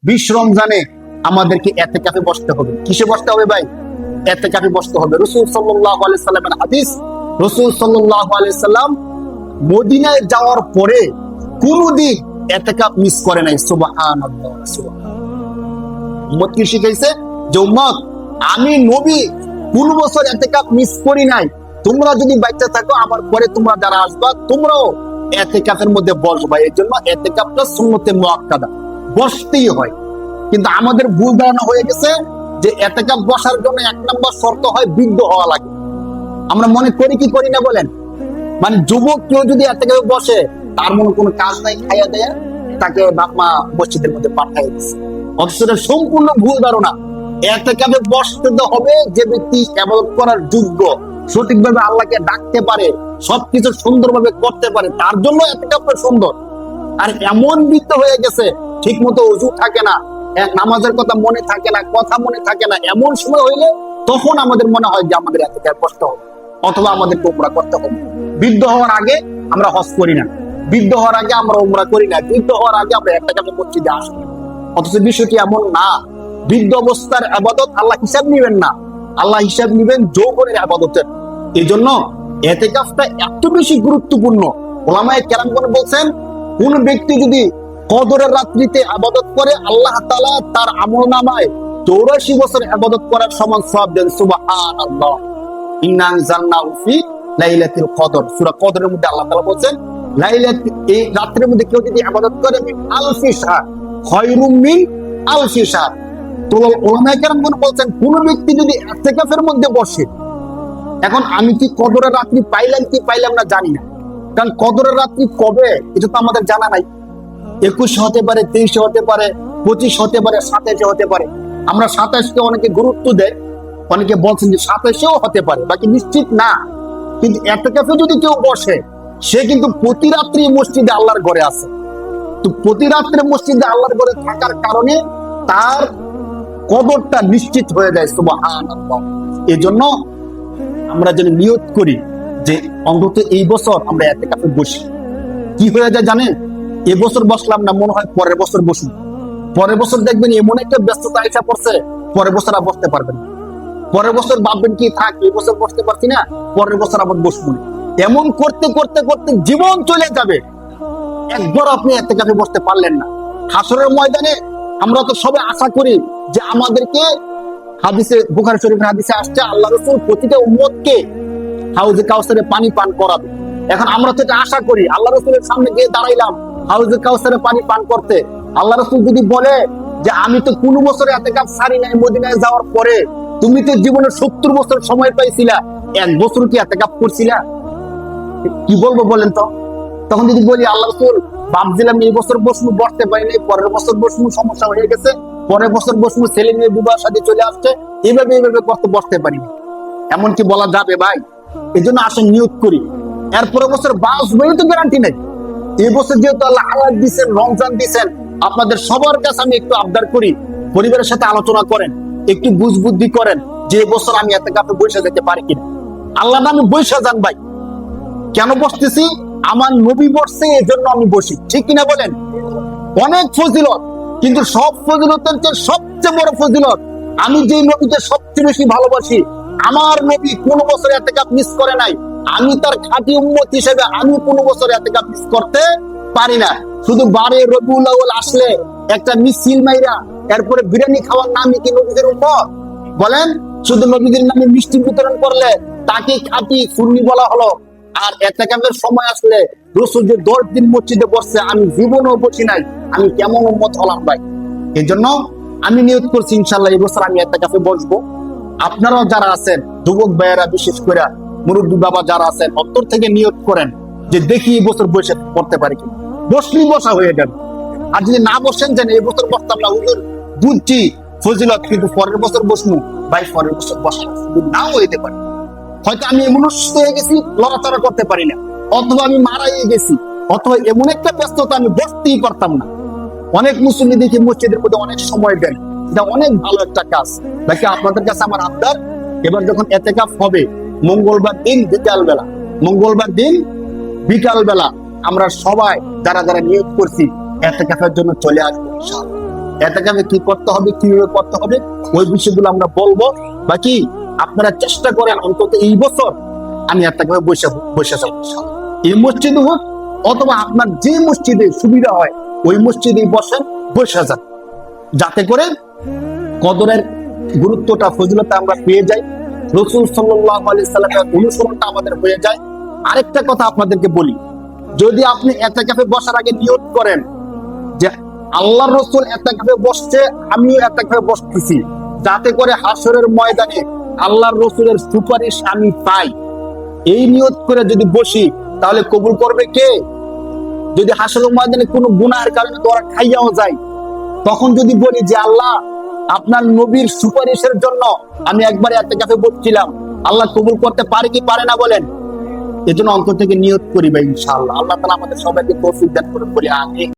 20 রমজানে আমাদেরকে এতেকাফে বসতে হবে। কিসে বসতে হবে ভাই? এতেকাফে বসতে হবে। রাসূল সাল্লাল্লাহু আলাইহি সাল্লামের হাদিস, রাসূল সাল্লাল্লাহু আলাইহি সাল্লাম মদিনায় যাওয়ার পরে কোনদিন এতেকাফ মিস করে নাই। সুবহানাল্লাহ, সুবহানাল্লাহ। উম্মত কি শিখাইছে যে উম্মত আমি নবী কোন বছর এতেকাফ মিস করি নাই, তোমরা যদি বাচ্চা থাকো আমার পরে তোমরা যারা আসবা তোমরাও এতেকাফের মধ্যে বসবা। এর জন্য এতেকাফটা সুন্নতে মুআক্কাদা, বসতেই হয়। কিন্তু আমাদের ভুল ধারণা হয়ে গেছে যে এতেকাফ বসার জন্য 1 নম্বর শর্ত হয় বৃদ্ধ হওয়া লাগে। আমরা মনে করি কি করি না বলেন? মানে যুবক কেউ যদি এতেকাফে বসে, তার মনে কোনো কাজ নাই, খাইয়া দেয়া তাকে বাপ মা মসজিদের মধ্যে পাঠায় দিচ্ছে। অথচ এটা সম্পূর্ণ ভুল ধারণা। এতেকাফে বসতে হবে যে ব্যক্তি ইবাদত করার যোগ্য, সঠিকভাবে আল্লাহকে ডাকতে পারে, সবকিছু সুন্দরভাবে করতে পারে, তার জন্য এতেকাফটা সুন্দর। আর এমন বৃদ্ধ হয়ে গেছে ঠিক মতো ওযু থাকে না, নামাজের কথা মনে থাকে না, কথা মনে থাকে না, এমন সময় হইলে তখন আমাদের মনে হয় যে আমাদের এতেকাফে বসতে হবে অথবা আমাদের উমরা করতে হবে। বৃদ্ধ হওয়ার আগে আমরা হজ করি না, বৃদ্ধ হওয়ার আগে আমরা উমরা করি না, বৃদ্ধ হওয়ার আগে আমরা এতেকাফে মসজিদে আসি না। অথচ বিষয়টি এমন না। বৃদ্ধ অবস্থার ইবাদত আল্লাহ হিসাব নিবেন না, আল্লাহ হিসাব নিবেন যৌবনের ইবাদতের। এই জন্য এতেকাফটা এত বেশি গুরুত্বপূর্ণ। উলামায়ে কেরামগণ বলছেন, কোন ব্যক্তি যদি কদরের রাত্রিতে ইবাদত করে, আল্লাহ তাআলা তার আমলনামায় 84 বছর ইবাদত করার সমান সওয়াব দেন। সুবহানাল্লাহ। ইন্না আনজালনাহু ফি লাইলাতুল কদর, সূরা কদরের মধ্যে আল্লাহ তাআলা বলেন, এই রাতের মধ্যে কেউ যদি ইবাদত করে আলফি শাহর খায়রুম মিন আলফি শাহর। তো উলামায়ে কেরামগণ বলছেন, কোন ব্যক্তি যদি ইতিকাফের মধ্যে বসে, এখন আমি কি কদরের রাত্রি পাইলাম কি পাইলাম না জানি না, কারণ কদরের রাত্রি কবে এটা তো আমাদের জানা নাই। 21 হতে পারে, 23 হতে পারে, 25 হতে পারে, 27 হতে পারে। আমরা 27কে অনেকে গুরুত্ব দেয়, অনেকে বলছেন যে 27ও হতে পারে, বাকি নিশ্চিত না। কিন্তু ইতিকাফে যদি কেউ বসে, সে কিন্তু প্রতি রাত্রি মসজিদে আল্লাহর ঘরে আছে। তো প্রতি রাত্রে মসজিদে আল্লাহর ঘরে থাকার কারণে তার কদরটা নিশ্চিত হয়ে যায়। সুবহানাল্লাহ। এই জন্য আমরা যেন নিয়ত করি যে অন্তত এই বছর আমরা ইতিকাফে বসি। কি হয়ে যায় জানেন? এই বছর বসলাম না, মনে হয় পরের বছর বসুন। পরের বছর দেখবেন এমন একটা ব্যস্ততা এসে পড়ছে, পরের বছর আর বসতে পারবেন না। পরের বছর ভাববেন কি থাক, এই বছর বসতে পারছি না, পরের বছর আবার বসবো না। এমন করতে করতে করতে জীবন চলে যাবে, একবার আপনি ইতিকাফে বসতে পারলেন না। হাসরের ময়দানে আমরা তো সবাই আশা করি যে আমাদেরকে, হাদিসে বুখারী শরীফের হাদিসে আসছে, আল্লাহ রাসূল প্রতিটা উম্মতকে হাউজে কাউসারে পানি পান করাবে। এখন আমরা তো এটা আশা করি, আল্লাহ রাসূলের সামনে গিয়ে দাঁড়াইলাম হাউজে কাউসারে পানি পান করতে। আল্লাহ রাসূল যদি বলে যে আমি তো কোন বছরে ইতিকাফ ছাড়ি নাই মদিনায় যাওয়ার পরে, তুমি তো জীবনে 70 বছর সময় পাইছিলা, 1 বছর কি ইতিকাফ করছিলা? কি বলবো বলেন তো? তখন যদি বলি আল্লাহ রাসূল ভাবছিলাম এই বছর বসবো, বসতে পারি নাই, পরের বছর বসবো, সমস্যা হয়ে গেছে, পরের বছর বসবো, ছেলে মেয়ে বিবাহ শাদী চলে আসছে, এইভাবে করতে বসতে পারি না, এমন কি বলা যাবে ভাই? এই জন্য আসেন নিয়ত করি। এরপরের বছর বাসবো তো গ্যারান্টি নাই। এই বছর যেহেতু আল্লাহ হায়াত দিচ্ছেন, রমজান দিচ্ছেন, আপনাদের সবার কাছে আমি একটু আবদার করি, পরিবারের সাথে আলোচনা করেন, একটু বুঝবুদ্ধি করেন যে এবছর আমি ইতিকাফে বসে যেতে পারি কিনা। আল্লাহ নামে বসে যান ভাই। কেন বসতেছি? আমার নবী বসছে এই জন্য আমি বসি, ঠিক কিনা বলেন? অনেক ফজিলত, কিন্তু সব ফজিলতের চেয়ে সবচেয়ে বড় ফজিলত, আমি যে নবীকে সবচেয়ে বেশি ভালোবাসি, আমার নবী কোন বছর ইতিকাফ মিস করে নাই। আমি তার খাঁটি উম্মত হিসেবে আমি কোন বছর ইতিকাফ মিস করতে পারি না। শুধু 12 রবিউল আউয়াল আসলে একটা মিছিল মাইরা এরপরে বিরিয়ানি খাওয়ার নামই কি নবীদের উম্মত? বলেন, শুধু নবীদের নামে মিষ্টি বিতরণ করলে তাকে খাঁটি সুন্নি বলা হলো। আর ইতিকাফের সময় আসলে রাসূল যে 10 দিন মসজিদে বসছে, আমি জীবনেও বসি নাই, আমি কেমন উম্মত হলাম ভাই? এই জন্য আমি নিয়ত করছি ইনশাআল্লাহ এই বছর আমি ইতিকাফে বসবো। আপনারাও যারা আছেন, যুবক ভাইয়েরা বিশেষ করে, মুরব্বী বাবা যারা আছেন, অন্তর থেকে নিয়ত করেন যে দেখি এই বছর বসে পড়তে পারি কিনা। বসলেই বসা হয়ে যাবে। আর যদি না বসেন যেন এই বছর বসতাম না, হুজুর বুঝছি ফজিলত, কিন্তু পরের বছর বসবো ভাই, পরের বছর বসা নাও হইতে পারে। হয়তো আমি এমন অসুস্থ হয়ে গেছি, লড়াচড়া করতে পারি না, অথবা আমি মারাই গেছি, অথবা এমন একটা ব্যস্ততা আমি বসতেই পারতাম না। অনেক মুসল্লি দেখি মসজিদের মধ্যে অনেক সময় দেন, এটা অনেক ভালো একটা কাজ। বাকি আপনাদের কাছে আমার আবদার, এবার যখন ইতিকাফ হবে মঙ্গলবার দিন বিকাল বেলা আমরা সবাই যারা যারা নিয়োগ করছি ইতিকাফের জন্য চলে আসবো ইনশাআল্লাহ। এতেকাফে কি করতে হবে, কিভাবে করতে হবে, ওই বিষয়গুলো আমরা বলবো। বাকি আপনারা চেষ্টা করেন অন্তত এই বছর আমি এতেকাফে বসে যাবো এই মসজিদে হোক অথবা আপনার যে মসজিদে সুবিধা হয় ওই মসজিদে বসে যান, যাতে করে কদরের গুরুত্বটা ফজিলতা আমরা পেয়ে যাই, রাসূল সাল্লাল্লাহু আলাইহি সাল্লামের অনুসরণটা আমাদের হয়ে যায়। আরেকটা কথা আপনাদেরকে বলি, যদি আপনি ইতিকাফে বসার আগে নিয়ত করেন যে আল্লাহর রাসূল ইতিকাফে বসছে, আমিও ইতিকাফে বসতেছি, যাতে করে হাসরের ময়দানে আল্লাহর রাসূলের সুপারিশ আমি পাই, এই নিয়ত করে যদি বসি তাহলে কবুল করবে কে? যদি হাসরের ময়দানে কোনো গুনাহের কারণে ধরা খাইয়াও যায়, তখন যদি বলি যে আল্লাহ আপনার নবীর সুপারিশের জন্য আমি একবার ইতিকাফে বসছিলাম, আল্লাহ কবুল করতে পারে কি পারে না বলেন? এজন্য অন্তর থেকে নিয়ত করি ভাই ইনশাআল্লাহ। আল্লাহ তাআলা আমাদের সবাইকে তৌফিক দান করুন বলি আমিন।